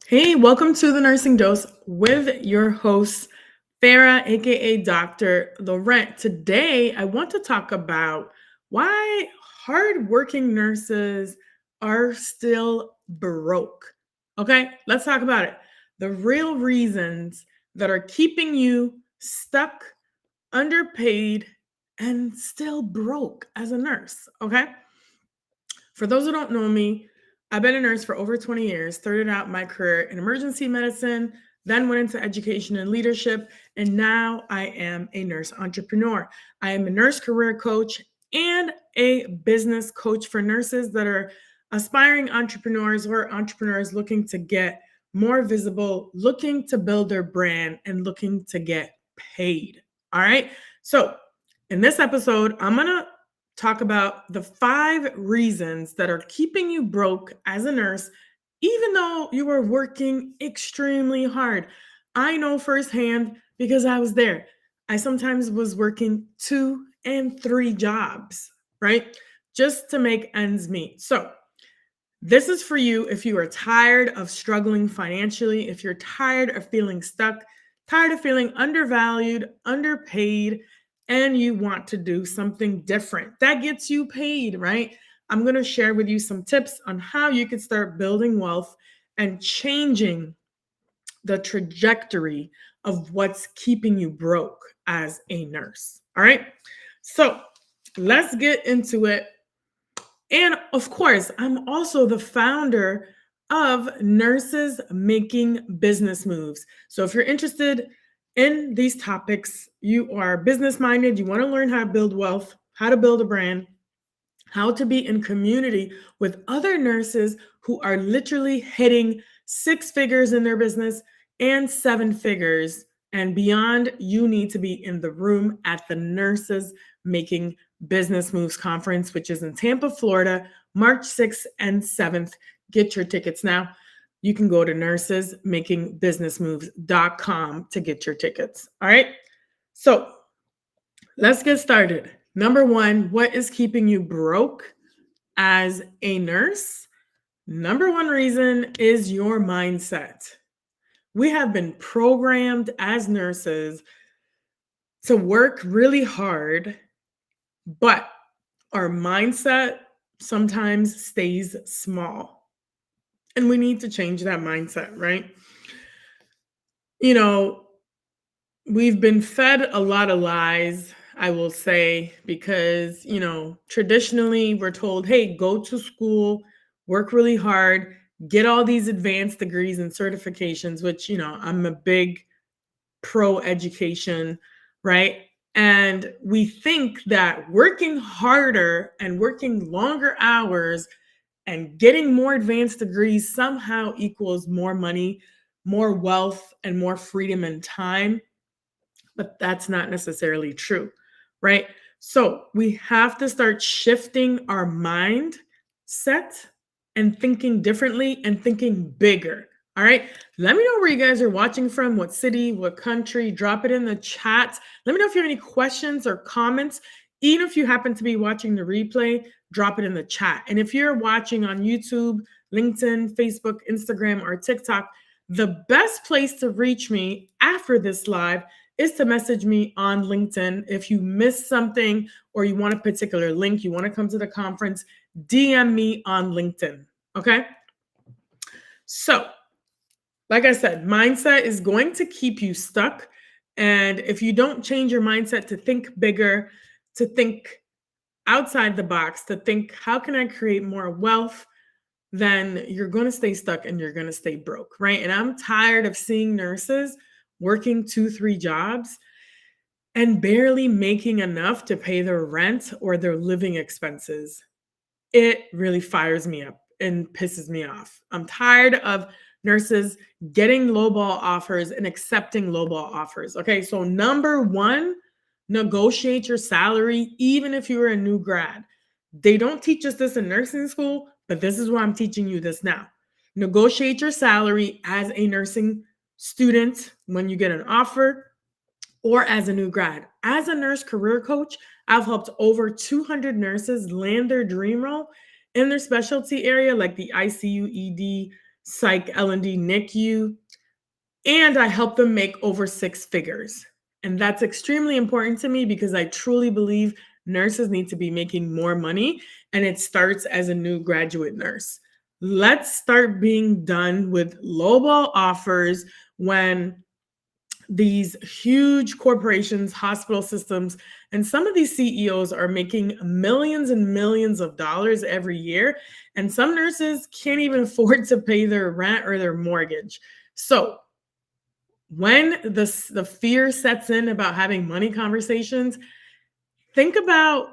Hey, welcome to the Nursing Dose with your host, Farah, aka Dr. Laurent. Today, I want to talk about why hardworking nurses are still broke. Okay, let's talk about it. The real reasons that are keeping you stuck, underpaid, and still broke as a nurse. Okay. For those who don't know me, I've been a nurse for over 20 years, started out my career in emergency medicine, then went into education and leadership, and now I am a nurse entrepreneur. I am a nurse career coach and a business coach for nurses that are aspiring entrepreneurs or entrepreneurs looking to get more visible, looking to build their brand, and looking to get paid. All right. So, in this episode, I'm going to talk about the 5 reasons that are keeping you broke as a nurse, even though you are working extremely hard. I know firsthand because I was there. I sometimes was working 2 and 3 jobs, right? Just to make ends meet. So, this is for you if you are tired of struggling financially, if you're tired of feeling stuck, tired of feeling undervalued, underpaid, and you want to do something different that gets you paid, right? I'm going to share with you some tips on how you can start building wealth and changing the trajectory of what's keeping you broke as a nurse. All right. So let's get into it. And of course, I'm also the founder of Nurses Making Business Moves. So if you're interested in these topics, you are business minded, you want to learn how to build wealth, how to build a brand, how to be in community with other nurses who are literally hitting 6 figures in their business and 7 figures and beyond, you need to be in the room at the Nurses Making Business Moves Conference, which is in Tampa, Florida, March 6th and 7th. Get your tickets now. You can go to nursesmakingbusinessmoves.com to get your tickets. All right. So let's get started. Number one, what is keeping you broke as a nurse? Number one reason is your mindset. We have been programmed as nurses to work really hard, but our mindset sometimes stays small. And we need to change that mindset, right? You know, we've been fed a lot of lies, I will say, because, traditionally we're told, hey, go to school, work really hard, get all these advanced degrees and certifications, which, I'm a big pro education, right? And we think that working harder and working longer hours and getting more advanced degrees somehow equals more money, more wealth, and more freedom and time. But that's not necessarily true, right? So we have to start shifting our mindset and thinking differently and thinking bigger. All right. Let me know where you guys are watching from, what city, what country. Drop it in the chat. Let me know if you have any questions or comments. Even if you happen to be watching the replay, drop it in the chat. And if you're watching on YouTube, LinkedIn, Facebook, Instagram, or TikTok, the best place to reach me after this live is to message me on LinkedIn. If you missed something or you want a particular link, you want to come to the conference, DM me on LinkedIn. Okay. So, like I said, mindset is going to keep you stuck. And if you don't change your mindset to think bigger, to think outside the box, to think, how can I create more wealth? Then you're going to stay stuck and you're going to stay broke, right? And I'm tired of seeing nurses working 2, 3 jobs and barely making enough to pay their rent or their living expenses. It really fires me up and pisses me off. I'm tired of nurses getting lowball offers and accepting lowball offers. Okay, so number one, negotiate your salary, even if you're a new grad. They don't teach us this in nursing school, but this is why I'm teaching you this now. Negotiate your salary as a nursing student when you get an offer or as a new grad. As a nurse career coach, I've helped over 200 nurses land their dream role in their specialty area, like the ICU, ED, psych L&D NICU, and I help them make over six figures. And that's extremely important to me because I truly believe nurses need to be making more money, and it starts as a new graduate nurse. Let's start being done with lowball offers when these huge corporations, hospital systems, and some of these CEOs are making millions and millions of dollars every year. And some nurses can't even afford to pay their rent or their mortgage. So when the fear sets in about having money conversations, think about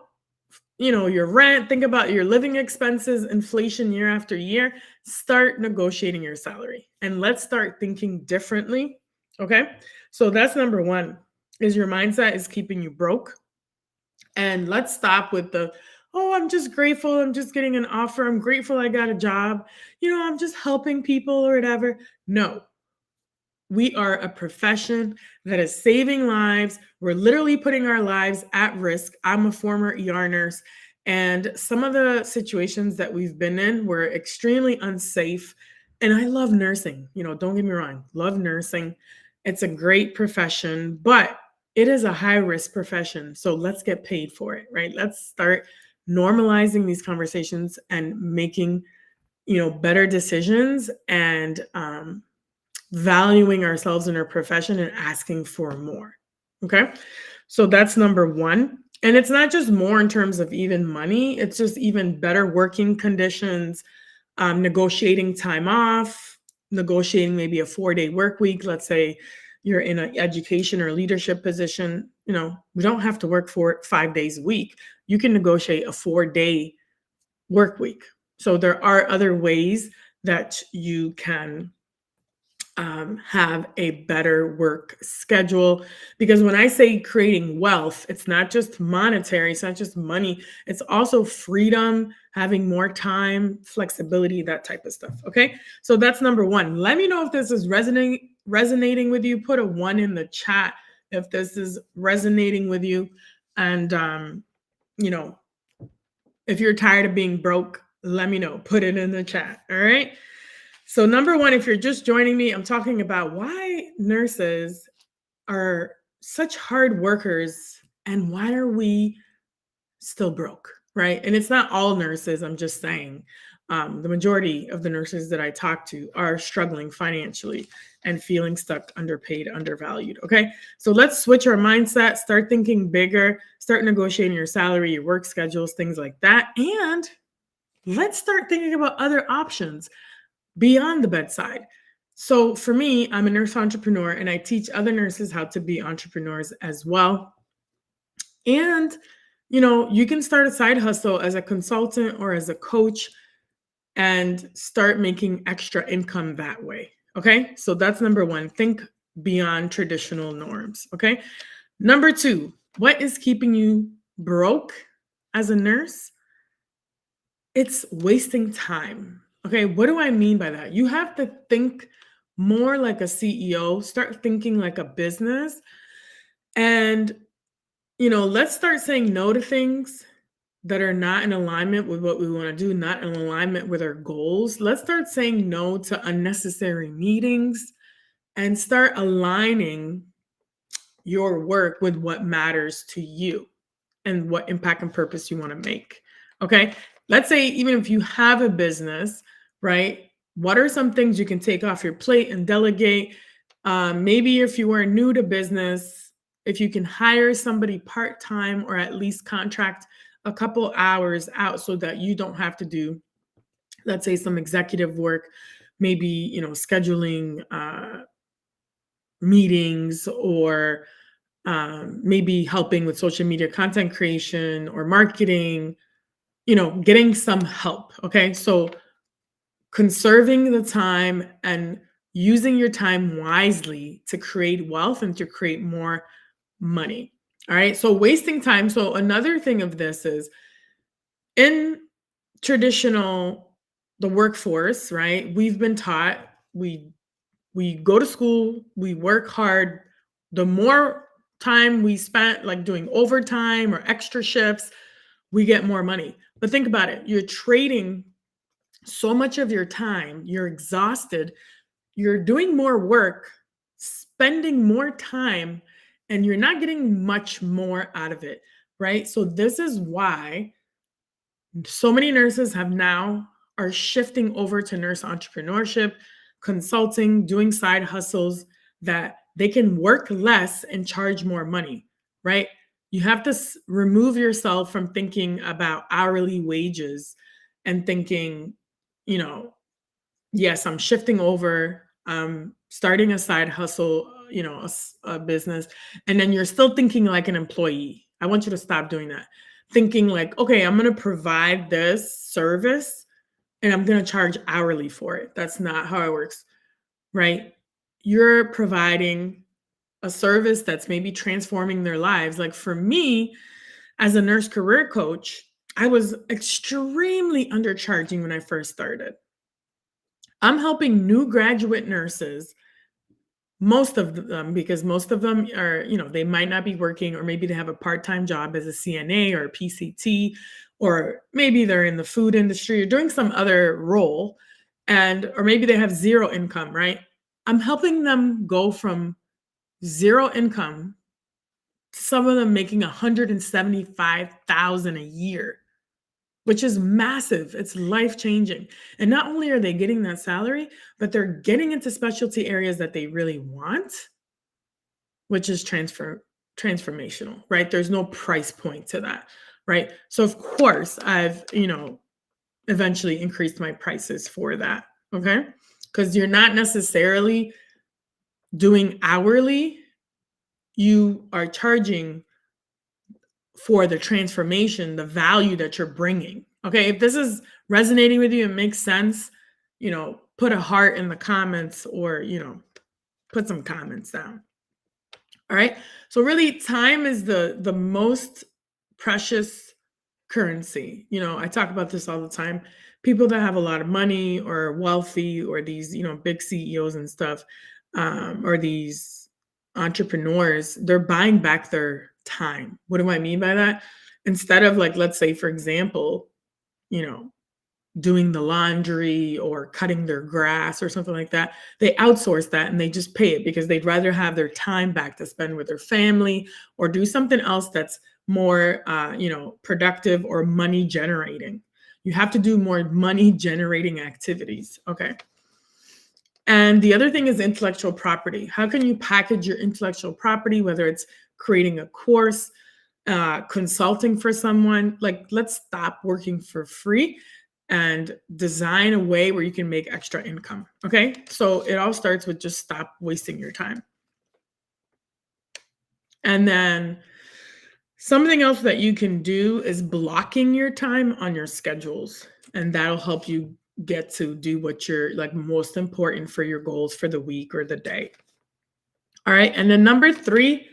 your rent, think about your living expenses, inflation year after year. Start negotiating your salary and let's start thinking differently. Okay, so that's number one, is your mindset is keeping you broke. And let's stop with the, oh, I'm just grateful, I'm just getting an offer, I'm grateful I got a job, I'm just helping people or whatever. No, we are a profession that is saving lives. We're literally putting our lives at risk. I'm a former ER nurse, and some of the situations that we've been in were extremely unsafe. And I love nursing. Don't get me wrong, love nursing. It's a great profession, but it is a high risk profession. So let's get paid for it, right? Let's start normalizing these conversations and making, better decisions and valuing ourselves in our profession and asking for more. Okay. So that's number one. And it's not just more in terms of even money, it's just even better working conditions, negotiating time off, negotiating maybe a 4-day work week. Let's say you're in an education or leadership position. We don't have to work for 5 days a week. You can negotiate a 4-day work week. So there are other ways that you can have a better work schedule. Because when I say creating wealth, it's not just monetary, it's not just money, it's also freedom, having more time, flexibility, that type of stuff. Okay. So that's number one. Let me know if this is resonating with you. Put a 1 in the chat if this is resonating with you. And, if you're tired of being broke, let me know. Put it in the chat. All right. So number one, if you're just joining me, I'm talking about why nurses are such hard workers and why are we still broke, right? And it's not all nurses, I'm just saying. The majority of the nurses that I talk to are struggling financially and feeling stuck, underpaid, undervalued. Okay. So let's switch our mindset, start thinking bigger, start negotiating your salary, your work schedules, things like that. And let's start thinking about other options beyond the bedside. So for me, I'm a nurse entrepreneur and I teach other nurses how to be entrepreneurs as well. And, you can start a side hustle as a consultant or as a coach and start making extra income that way. Okay. So that's number one. Think beyond traditional norms. Okay. Number two, what is keeping you broke as a nurse? It's wasting time. Okay, what do I mean by that? You have to think more like a CEO, start thinking like a business. And, let's start saying no to things that are not in alignment with what we want to do, not in alignment with our goals. Let's start saying no to unnecessary meetings and start aligning your work with what matters to you and what impact and purpose you want to make. Okay. Let's say, even if you have a business, right? What are some things you can take off your plate and delegate? Maybe if you are new to business, if you can hire somebody part-time or at least contract a couple hours out so that you don't have to do, let's say, some executive work, maybe, scheduling meetings or maybe helping with social media content creation or marketing, getting some help. Okay. So conserving the time and using your time wisely to create wealth and to create more money. All right. So wasting time. So another thing of this is in the workforce, right? We've been taught we go to school, we work hard. The more time we spent like doing overtime or extra shifts, we get more money. But think about it. You're trading so much of your time, you're exhausted, you're doing more work, spending more time, and you're not getting much more out of it, right? So this is why so many nurses have now are shifting over to nurse entrepreneurship, consulting, doing side hustles that they can work less and charge more money, right? You have to remove yourself from thinking about hourly wages and thinking, you know, yes, I'm shifting over, starting a side hustle, a business, and then you're still thinking like an employee. I want you to stop doing that. Thinking like, okay, I'm going to provide this service and I'm going to charge hourly for it. That's not how it works, right? You're providing a service that's maybe transforming their lives. Like for me, as a nurse career coach, I was extremely undercharging when I first started. I'm helping new graduate nurses, most of them, because most of them are, they might not be working, or maybe they have a part-time job as a CNA or a PCT, or maybe they're in the food industry or doing some other role, or maybe they have zero income, right? I'm helping them go from zero income to some of them making 175,000 a year, which is massive. It's life-changing. And not only are they getting that salary, but they're getting into specialty areas that they really want, which is transformational, right? There's no price point to that, right? So of course, I've, eventually increased my prices for that, okay? Because you're not necessarily doing hourly, you are charging for the transformation, the value that you're bringing. Okay, if this is resonating with you, it makes sense, put a heart in the comments, or, put some comments down. All right. So really, time is the most precious currency. I talk about this all the time. People that have a lot of money or wealthy, or these, big CEOs and stuff, or these entrepreneurs, they're buying back their time. What do I mean by that? Instead of, like, let's say, for example, you know, doing the laundry or cutting their grass or something like that, they outsource that and they just pay it because they'd rather have their time back to spend with their family or do something else that's more, productive or money generating. You have to do more money generating activities. Okay. And the other thing is intellectual property. How can you package your intellectual property, whether it's creating a course, consulting for someone? Like, let's stop working for free and design a way where you can make extra income. Okay. So it all starts with just stop wasting your time. And then something else that you can do is blocking your time on your schedules. And that'll help you get to do what you're like most important for your goals for the week or the day. All right. And then number 3,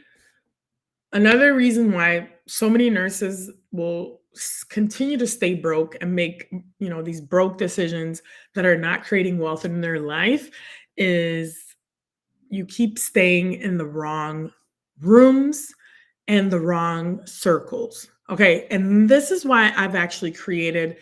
another reason why so many nurses will continue to stay broke and make, these broke decisions that are not creating wealth in their life is you keep staying in the wrong rooms and the wrong circles. Okay. And this is why I've actually created,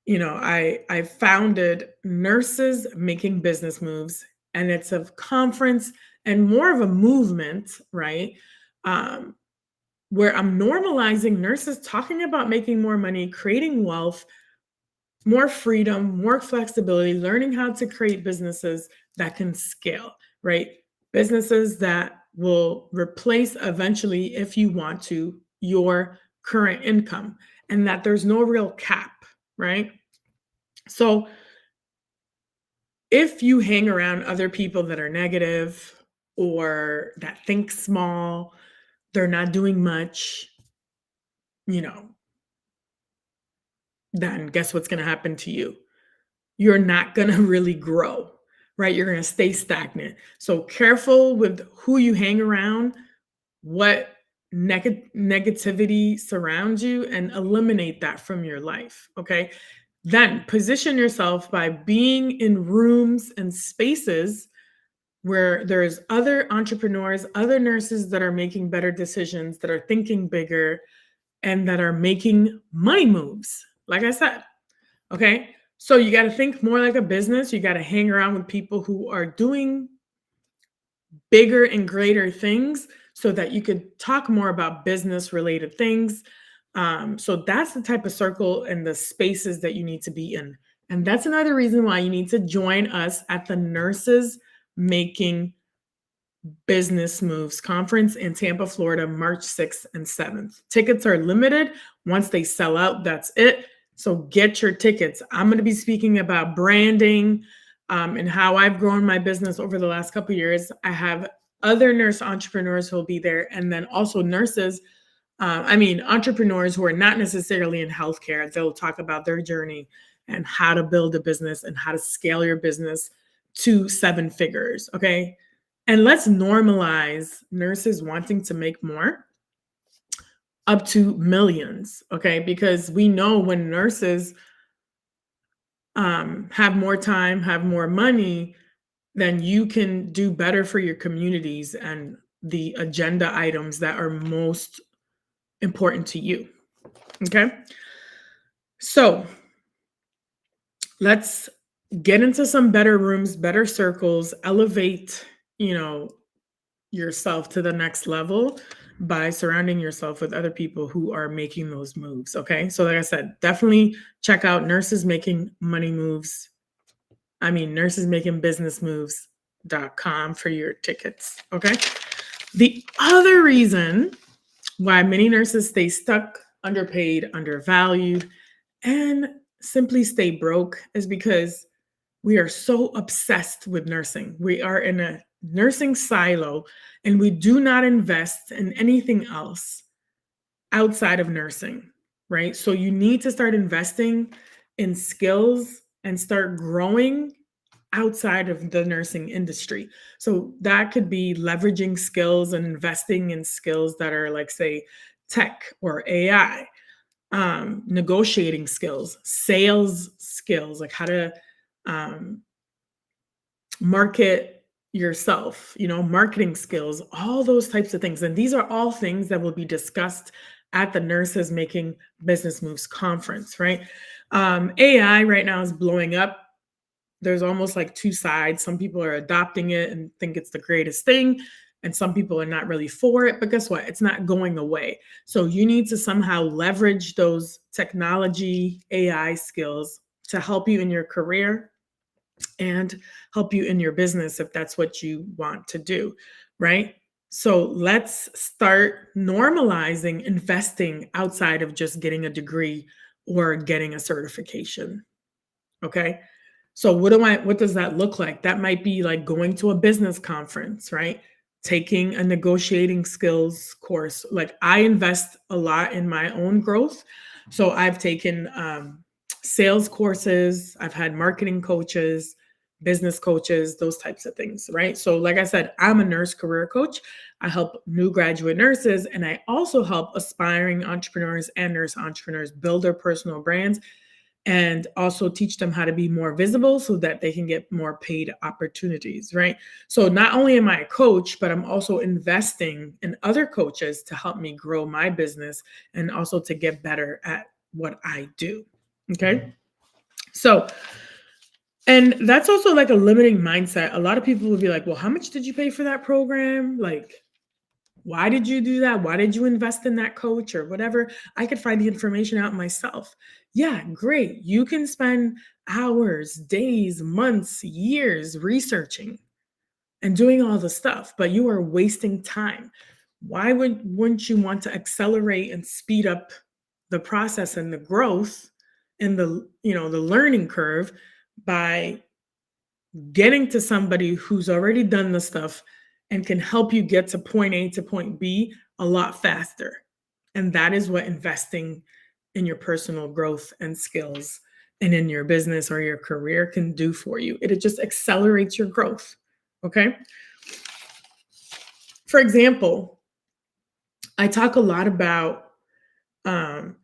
I founded Nurses Making Business Moves, and it's a conference and more of a movement, right? Where I'm normalizing nurses talking about making more money, creating wealth, more freedom, more flexibility, learning how to create businesses that can scale, right? Businesses that will replace eventually, if you want to, your current income, and that there's no real cap, right? So if you hang around other people that are negative or that think small, they're not doing much, you know, then guess what's going to happen to you? You're not going to really grow, right? You're going to stay stagnant. So careful with who you hang around, what negativity surrounds you, and eliminate that from your life. Okay. Then position yourself by being in rooms and spaces where there's other entrepreneurs, other nurses that are making better decisions, that are thinking bigger, and that are making money moves. Like I said, okay? So you got to think more like a business. You got to hang around with people who are doing bigger and greater things so that you could talk more about business related things. So that's the type of circle and the spaces that you need to be in. And that's another reason why you need to join us at the Nurses Making Business Moves Conference in Tampa, Florida, March 6th and 7th. Tickets are limited. Once they sell out, that's it. So get your tickets. I'm going to be speaking about branding and how I've grown my business over the last couple of years. I have other nurse entrepreneurs who will be there, and then also nurses. Entrepreneurs who are not necessarily in healthcare. They'll talk about their journey and how to build a business and how to scale your business to 7 figures. Okay. And let's normalize nurses wanting to make more up to millions, okay? Because we know when nurses have more time, have more money, then you can do better for your communities and the agenda items that are most important to you, okay? So let's get into some better rooms, better circles, elevate, you know, yourself to the next level by surrounding yourself with other people who are making those moves. Okay. So, like I said, definitely check out Nurses Making Money Moves. Nurses Making Business Moves.com for your tickets. Okay. The other reason why many nurses stay stuck, underpaid, undervalued, and simply stay broke is because we are so obsessed with nursing. We are in a nursing silo and we do not invest in anything else outside of nursing, right? So you need to start investing in skills and start growing outside of the nursing industry. So that could be leveraging skills and investing in skills that are like, say, tech or AI, negotiating skills, sales skills, like how to market yourself, marketing skills, all those types of things. And these are all things that will be discussed at the Nurses Making Business Moves conference, right? AI right now is blowing up. There's almost like two sides. Some people are adopting it and think it's the greatest thing, and some people are not really for it. But guess what? It's not going away. So you need to somehow leverage those technology AI skills to help you in your career and help you in your business if that's what you want to do, right? So let's start normalizing investing outside of just getting a degree or getting a certification. Okay? So what does that look like? That might be like going to a business conference, right? Taking a negotiating skills course. Like I invest a lot in my own growth. So I've taken sales courses, I've had marketing coaches, business coaches, those types of things, right? So, like I said, I'm a nurse career coach. I help new graduate nurses, and I also help aspiring entrepreneurs and nurse entrepreneurs build their personal brands and also teach them how to be more visible so that they can get more paid opportunities, right? So, not only am I a coach, but I'm also investing in other coaches to help me grow my business and also to get better at what I do. Okay. So, and that's also like a limiting mindset. A lot of people would be like, well, how much did you pay for that program? Like, why did you do that? Why did you invest in that coach or whatever? I could find the information out myself. Yeah, great. You can spend hours, days, months, years researching and doing all the stuff, but you are wasting time. Why wouldn't you want to accelerate and speed up the process and the growth and the learning curve by getting to somebody who's already done the stuff and can help you get to point A to point B a lot faster. And that is what investing in your personal growth and skills and in your business or your career can do for you. It just accelerates your growth. Okay. For example, I talk a lot about um,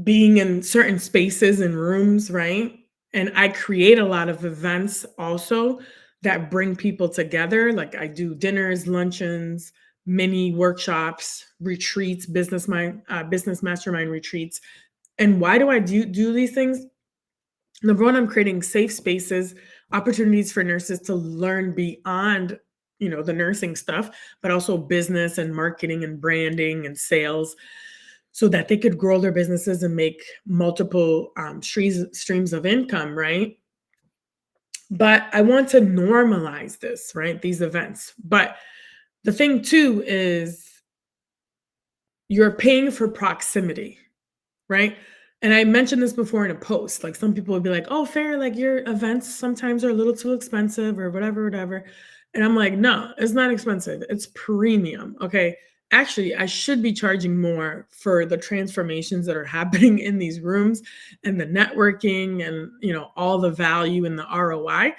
being in certain spaces and rooms, right? And I create a lot of events also that bring people together. Like I do dinners, luncheons, mini workshops, retreats, business mastermind retreats. And why do I do these things? Number one, I'm creating safe spaces, opportunities for nurses to learn beyond, the nursing stuff, but also business and marketing and branding and sales so that they could grow their businesses and make multiple streams of income, right? But I want to normalize this, right? These events. But the thing too is you're paying for proximity, right? And I mentioned this before in a post. Like some people would be like, "Oh, fair, like your events sometimes are a little too expensive or whatever, whatever." And I'm like, "No, it's not expensive. It's premium." Okay. Actually, I should be charging more for the transformations that are happening in these rooms and the networking and, all the value and the ROI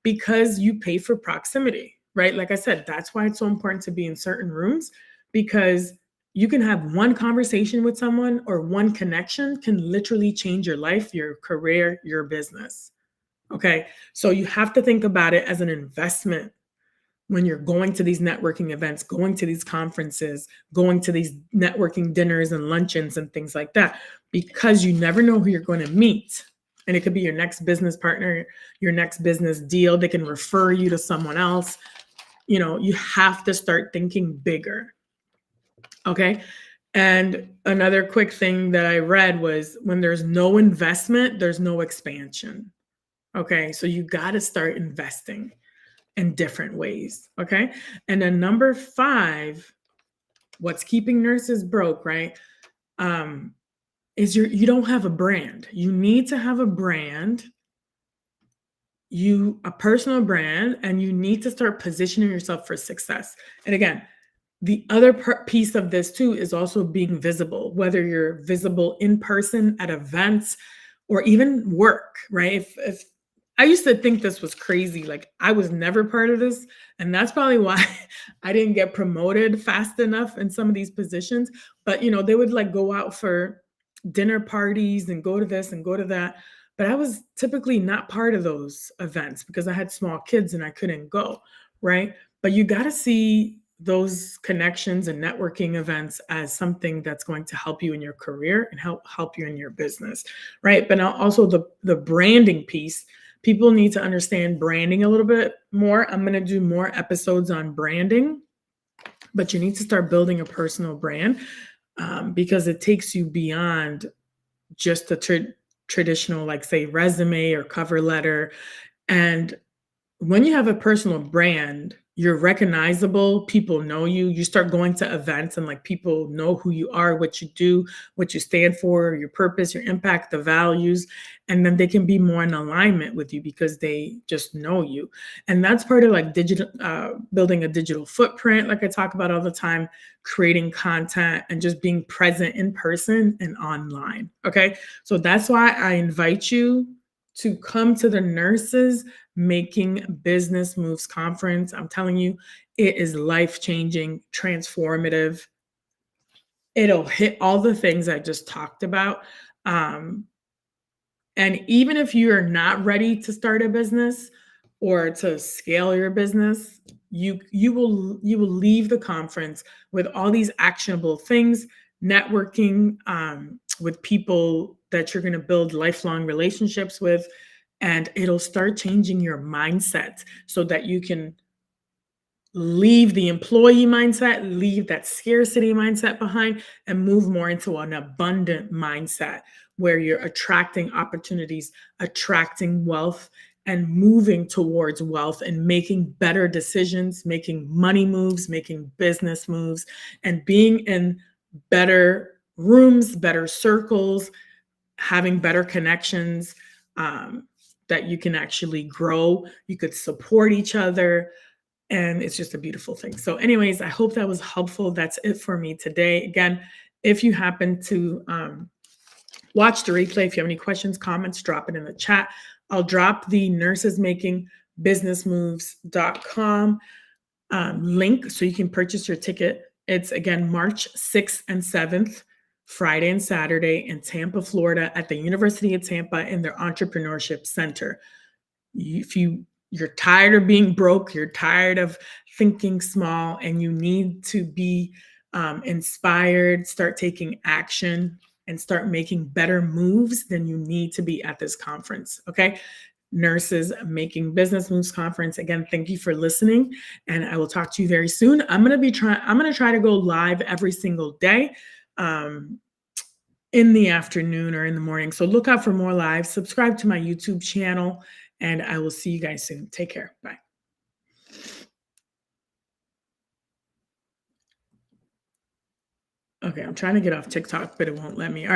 because you pay for proximity, right? Like I said, that's why it's so important to be in certain rooms because you can have one conversation with someone or one connection can literally change your life, your career, your business. Okay. So you have to think about it as an investment when you're going to these networking events, going to these conferences, going to these networking dinners and luncheons and things like that, because you never know who you're going to meet. And it could be your next business partner, your next business deal. They can refer you to someone else. You have to start thinking bigger. Okay. And another quick thing that I read was when there's no investment, there's no expansion. Okay. So you got to start investing in different ways. Okay. And then number 5, what's keeping nurses broke, right? Is you don't have a brand. You need to have a brand, a personal brand, and you need to start positioning yourself for success. And again, the other piece of this too is also being visible, whether you're visible in person at events or even work, right? If I used to think this was crazy, like I was never part of this, and that's probably why I didn't get promoted fast enough in some of these positions. But they would like go out for dinner parties and go to this and go to that. But I was typically not part of those events because I had small kids and I couldn't go, right? But you got to see those connections and networking events as something that's going to help you in your career and help you in your business, right? But now also the branding piece, people need to understand branding a little bit more. I'm going to do more episodes on branding, but you need to start building a personal brand because it takes you beyond just the traditional, like say resume or cover letter. And when you have a personal brand, you're recognizable, people know you. You start going to events and like people know who you are, what you do, what you stand for, your purpose, your impact, the values, and then they can be more in alignment with you because they just know you. And that's part of like digital building a digital footprint, like I talk about all the time, creating content and just being present in person and online. Okay. So that's why I invite you to come to the Nurses Making Business Moves conference. I'm telling you, it is life-changing, transformative. It'll hit all the things I just talked about. And even if you're not ready to start a business or to scale your business, you will leave the conference with all these actionable things, networking with people that you're going to build lifelong relationships with, and it'll start changing your mindset so that you can leave the employee mindset, leave that scarcity mindset behind, and move more into an abundant mindset where you're attracting opportunities, attracting wealth, and moving towards wealth and making better decisions, making money moves, making business moves, and being in better rooms, better circles, having better connections that you can actually grow. You could support each other. And it's just a beautiful thing. So, anyways, I hope that was helpful. That's it for me today. Again, if you happen to watch the replay, if you have any questions, comments, drop it in the chat. I'll drop the nursesmakingbusinessmoves.com link so you can purchase your ticket. It's again March 6th and 7th, Friday and Saturday in Tampa, Florida, at the University of Tampa in their Entrepreneurship Center. If you're tired of being broke, you're tired of thinking small, and you need to be inspired, start taking action, and start making better moves, then you need to be at this conference. Okay. Nurses Making Business Moves Conference. Again, thank you for listening, and I will talk to you very soon. I'm going to try to go live every single day. In the afternoon or in the morning. So look out for more lives. Subscribe to my YouTube channel, and I will see you guys soon. Take care. Bye. Okay, I'm trying to get off TikTok, but it won't let me. All right.